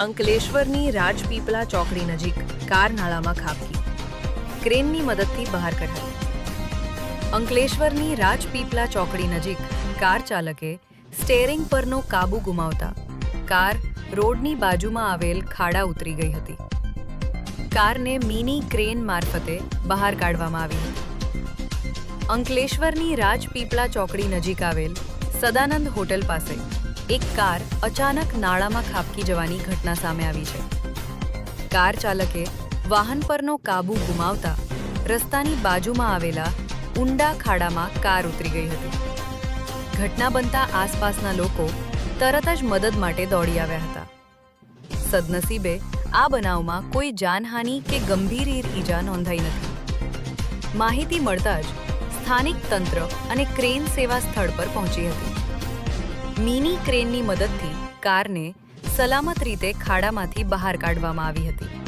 અંકલેશ્વરની રાજપીપળા ચોકડી નજીક કાર નાળામાં ખાબકી, ક્રેનની મદદથી બહાર કઢાઈ। અંકલેશ્વરની રાજપીપળા ચોકડી નજીક કાર ચાલકે સ્ટેરિંગ પરનો કાબુ ગુમાવતા કાર રોડની બાજુમાં આવેલ ખાડા ઉતરી ગઈ હતી। કારને મિની ક્રેન મારફતે બહાર કાઢવામાં આવી હતી। અંકલેશ્વરની રાજપીપળા ચોકડી નજીક આવેલ સદાનંદ હોટલ પાસે એક કાર અચાનક નાળામાં ખાબકી જવાની ઘટના સામે આવી છે। કાર ચાલકે વાહન પરનો કાબુ ગુમાવતા રસ્તાની બાજુમાં આવેલા ઊંડા ખાડામાં કાર ઉતરી ગઈ હતી। ઘટના બનતા આસપાસના લોકો તરત જ મદદ માટે દોડી આવ્યા હતા। સદનસીબે આ બનાવમાં કોઈ જાનહાનિ કે ગંભીર ઈજા નોંધાઈ નથી। માહિતી મળતા જ સ્થાનિક તંત્ર અને ક્રેન સેવા સ્થળ પર પહોંચી હતી। મિની ક્રેનની મદદથી કારને સલામત રીતે ખાડામાંથી બહાર કાઢવામાં આવી હતી।